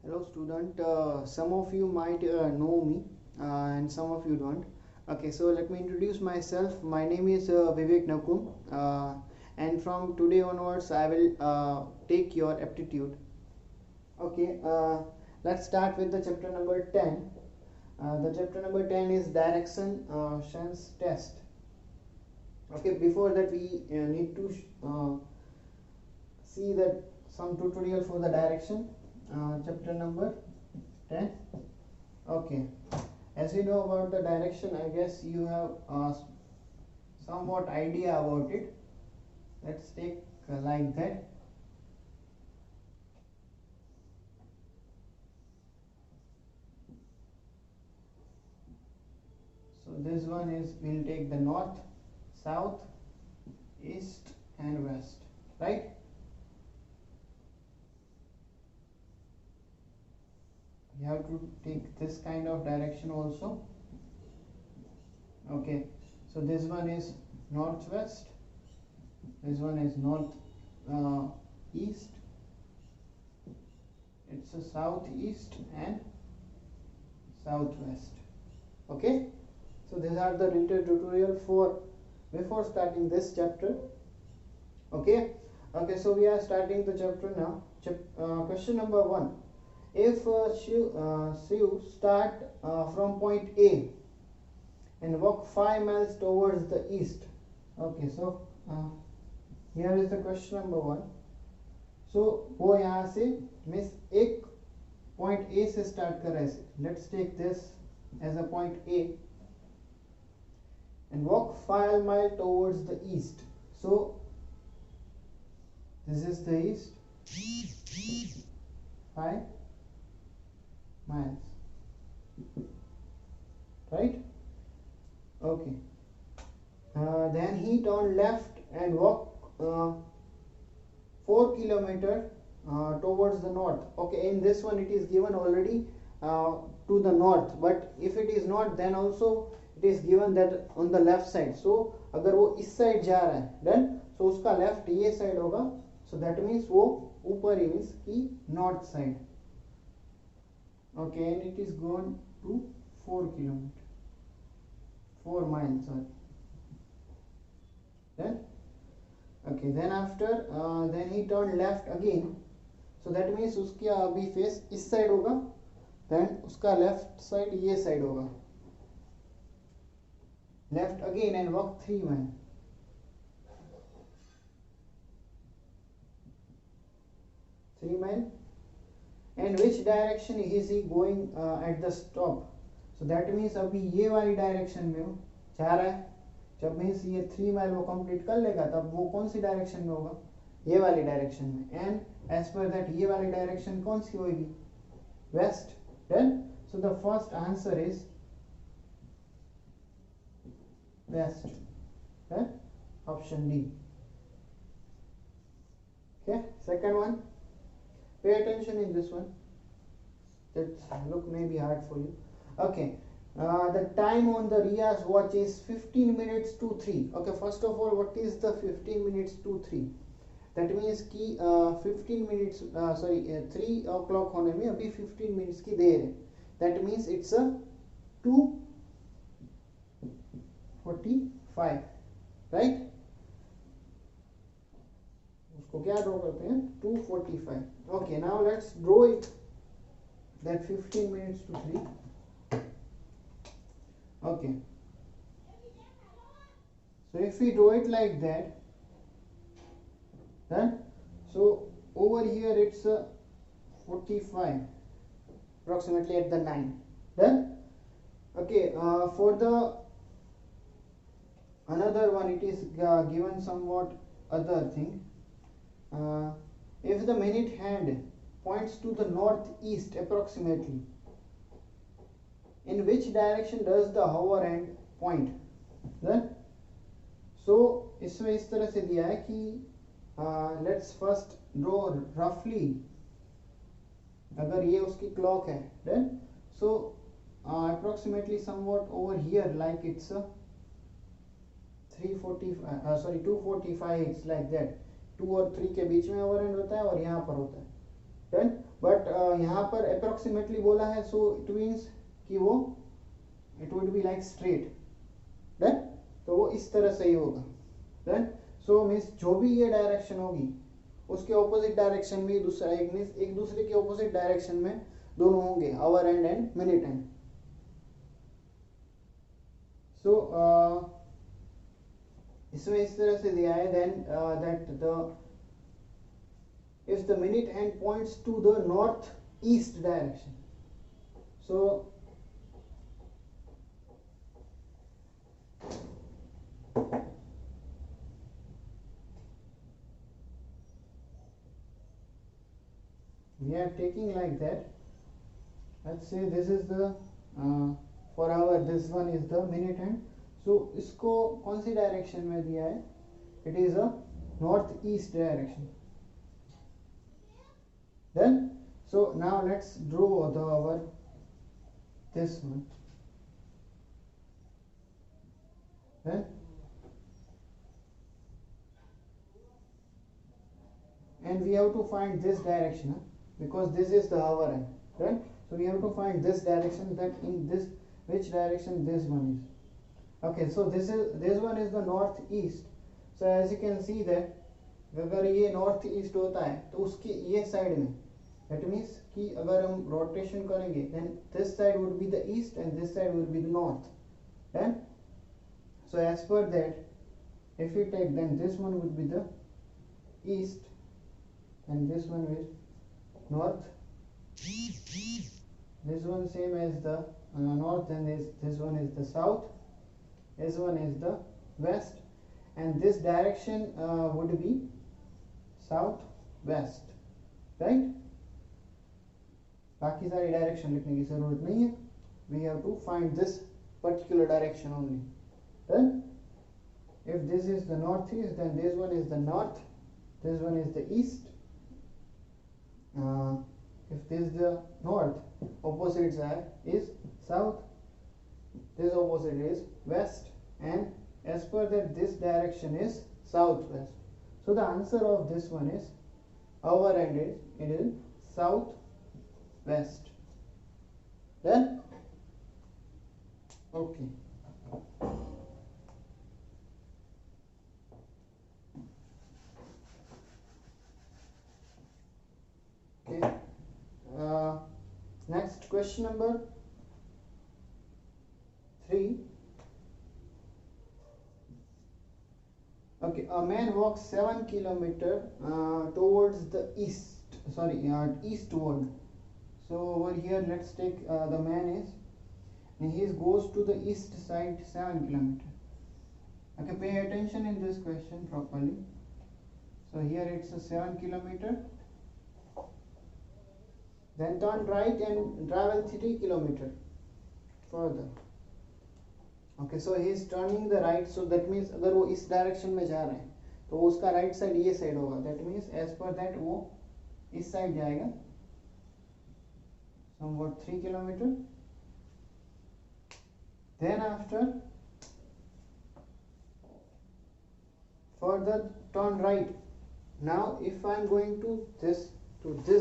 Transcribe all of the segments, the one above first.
Hello student, some of you might know me and some of you don't. Okay, so let me introduce myself. My name is Vivek Nakum, and from today onwards I will take your aptitude. Okay, let's start with the chapter number 10. The chapter number 10 is direction sense test. Okay, before that we need to see that some tutorial for the direction. Chapter number 10. Okay, as you know about the direction, I guess you have somewhat idea about it. Let's take like that. So this one is, we'll take the north, south, east and west, right? You have to take this kind of direction also. Okay, so this one is northwest, this one is north east, it's a southeast and southwest. Okay, so these are the little tutorial for before starting this chapter. Okay, so we are starting the chapter now. Question number 1. If Shiv start from point A and walk 5 miles towards the east. Okay, so here is the question number 1. So वो यहाँ से means एक point A से start कर रहा है. Let's take this as a point A and walk 5 miles towards the east. So this is the east, 5 miles, right? Okay, then he turned left and walked 4 kilometer towards the north. Okay, in this one it is given already to the north, but if it is not, then also it is given that on the left side. So अगर वो इस side जा रहा है then so उसका left ये side होगा. So that means वो ऊपर ही means की north side. Okay, and it is gone to 4 kilometer, 4 miles. Sorry. Then okay, then after then he turned left again. So that means उसका अभी face इस side होगा, then उसका left side ये side होगा. Left again and walk 3 miles. 3 miles. And which direction is he going at the stop? So that means अभी ये वाली डायरेक्शन में वो जा रहा है. जब मीन्स ये 3 माइल वो कंप्लीट कर लेगा तब वो कौन सी डायरेक्शन में होगा? ये वाली डायरेक्शन में. एंड एज पर दैट ये वाली डायरेक्शन कौन सी होगी? West. Then so the first answer is west. Then option D. Okay, second one. Pay attention in this one. That look may be hard for you. Okay, the time on the Riya's watch is 15 minutes to 3. Okay, first of all, what is the 15 minutes to 3? That means कि 15 minutes 3 o'clock होने में अभी 15 minutes की देर है. That means it's a 2:45, right? उसको क्या draw करते हैं? 2:45. Okay, now let's draw it. That 15 minutes to 3. Okay, so if we draw it like that, then so over here it's a 45 approximately at the 9. Then okay, for the another one it is given somewhat other thing. If the minute hand points to the northeast approximately, in which direction does the hover hand point? Then so इसमें इस तरह से दिया है कि let's first draw roughly. अगर ये उसकी clock है, then so approximately somewhat over here like it's a 2:45. It's like that. 2 और 3 के बीच में hover hand होता है और यहाँ पर होता है. डन. बट यहाँ पर अप्रोक्सीमेटली बोला है, सो इट मीन्स कि वो it would be like straight. Done. तो वो इस तरह से ही होगा. डन. सो मीन्स जो भी ये डायरेक्शन होगी उसके ऑपोजिट डायरेक्शन में दूसरा एक दूसरे के ऑपोजिट डायरेक्शन में दोनों होंगे, hour hand and minute hand. So इसमें इस तरह से दिया है then that the if the minute hand points to the northeast direction. So we are taking like that. Let's say this is the for our this one is the minute hand. So इसको कौन सी direction में दिया है? It is a northeast direction. Then so now let's draw our this one. Then and we have to find this direction, because this is the hour end, right? So we have to find this direction, that in this which direction this one is. Okay, so this one is the northeast. So as you can see that अगर ये north east होता है तो उसकी ये side में, that means कि अगर हम रोटेशन करेंगे then this side would be the east and this side would be the north. Then so as per that if you take then this one would be the east and this one is north. This one same as the north, and this one is the south, this one is the west, and this direction would be south west, right? बाकी सारी direction लिखने की जरूरत नहीं है. We have to find this particular direction only. Then if this is the northeast, then this one is the north, this one is the east. If this is the north, opposite side is south, this opposite is west, and as per that this direction is southwest. So the answer of this one is our end is it is southwest. Then okay. Okay. Next question number 3. Okay, a man walks 7 kilometer towards the eastward. So over here let's take the man is, and he goes to the east side 7 kilometer. Okay, pay attention in this question properly. So here it's a 7 kilometer. Then turn right and travel 3 kilometer further. Okay, so he is turning the right, so that means अगर वो इस direction में जा रहे हैं तो उसका right side ये साइड होगा. That means as per that वो इस साइड जाएगा somewhat 3 kilometer. Then after further turn right. Now if I am going to this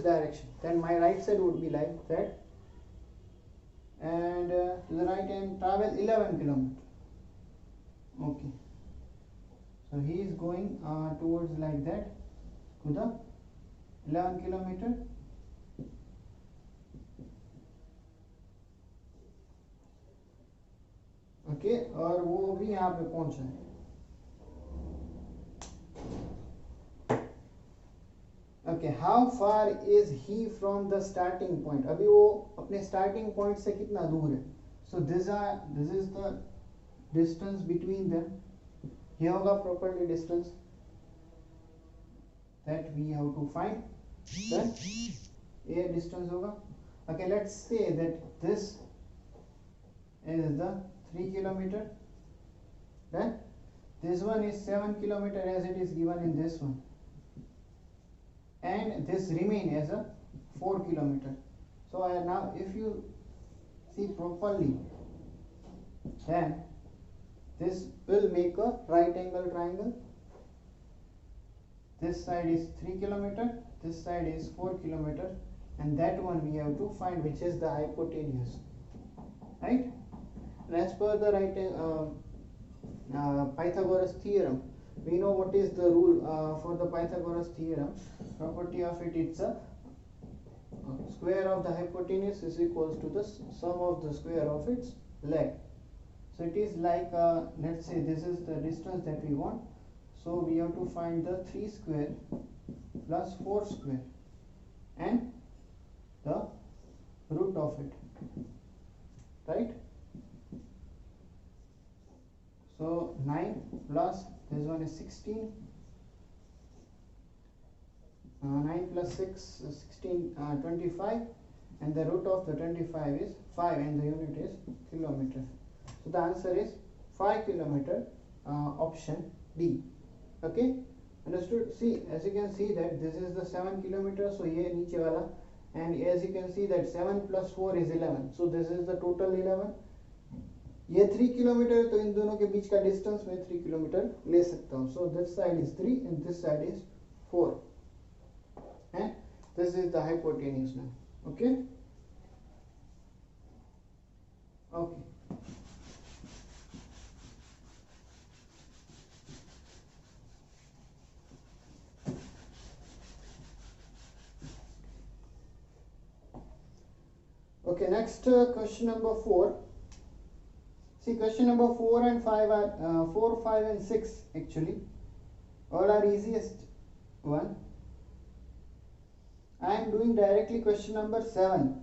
direction, then my right side would be like that, and to the right and travel 11 kilometer. Okay, so he is going towards like that to the 11 kilometer. Okay, और वो भी यहाँ पे पहुंचा है. Okay, how far is he from the starting point? अभी वो अपने starting point से कितना दूर है? So this is the distance between them. ये होगा properly distance that we have to find. Then ये distance होगा. Okay, let's say that this is the 3 kilometer. Then this one is 7 kilometer as it is given in this one. And this remain as a 4 kilometer. So now if you see properly, then this will make a right angle triangle. this side is 3 kilometer, this side is 4 kilometer, and that one we have to find, which is the hypotenuse, right? And as per the Pythagoras theorem, we know what is the rule for the Pythagoras theorem. Property of it, it's a square of the hypotenuse is equals to the sum of the square of its leg. So it is like let's say this is the distance that we want, so we have to find the 3 square plus 4 square and the root of it, right? So 9 plus this one is 16, 9 plus 6 16 25, and the root of the 25 is 5 and the unit is kilometer. So the answer is 5 kilometer, option D. Okay, understood? See, as you can see that this is the 7 kilometer, so ye niche wala, and as you can see that 7 plus 4 is 11, so this is the total 11. ये 3 kilometre, तो इन दोनों के बीच का distance मैं 3 kilometre ले सकता हूँ. So this side is 3 and this side is 4, and this is the hypotenuse now. Okay. Okay. Okay, next question number 4. See, question number 4 and 5 are 4, 5 and 6 actually all are easiest one. I am doing directly question number 7.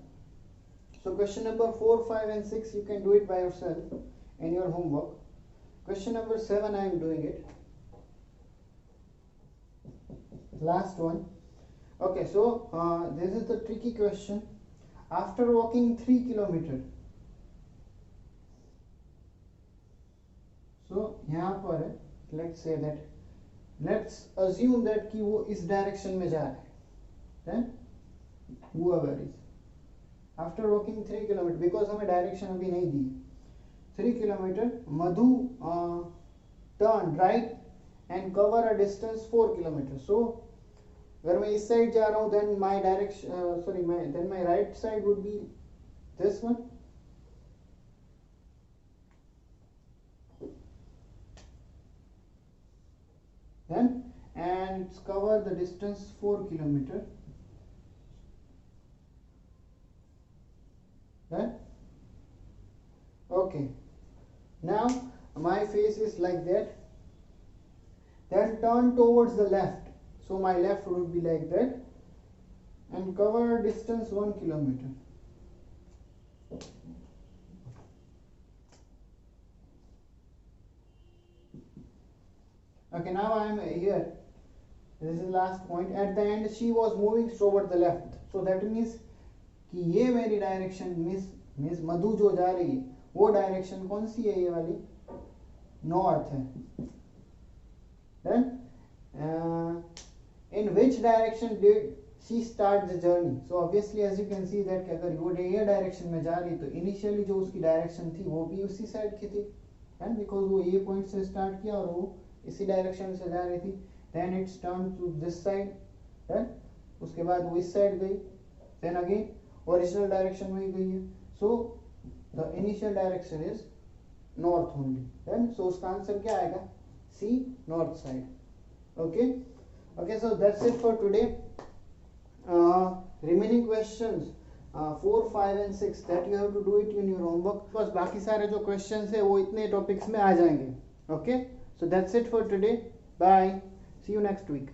So question number 4, 5 and 6 you can do it by yourself in your homework. Question number 7 I am doing it. Last one. Okay, so this is the tricky question. After walking 3 kilometers, so यहाँ पर let's say that, let's assume that कि वो इस direction में जा रहा है, then whoever is after walking 3 kilometers, because हमें direction अभी नहीं दी, 3 kilometers, Madhu turn right and cover a distance 4 kilometers. So अगर मैं इस साइड जा रहा हूँ, then my direction then my right side would be this one. Then and it's cover the distance 4 kilometers. Then okay, now my face is like that. Then turn towards the left. So my left would be like that and cover distance 1 kilometer. Okay, now I am here. This is the last point. At the end, she was moving toward the left. So that means कि ये मेरी direction miss मधु जो जा रही है वो direction कौन सी है, ये वाली नॉर्थ है. Then in which direction did she start the journey? So obviously as you can see that कि अगर वो ये डायरेक्शन में जा रही तो इनिशियली जो उसकी डायरेक्शन थी वो भी उसी साइड की थी, एंड बिकॉज वो ये पॉइंट से स्टार्ट किया और वो इसी डायरेक्शन से जा रही थी. Then it's turn to this side, then उसके बाद वो इस साइड गई, देन अगेन ओरिजिनल डायरेक्शन में ही गई है. So the initial direction is north only. Then so उसका आंसर क्या आएगा? C, north side. Okay. Okay, so that's it for today. Remaining questions 4, 5 and 6 that you have to do it in your homework. बस बाकी सारे जो questions है वो इतने topics में आ जाएंगे. Okay, so that's it for today. Bye. See you next week.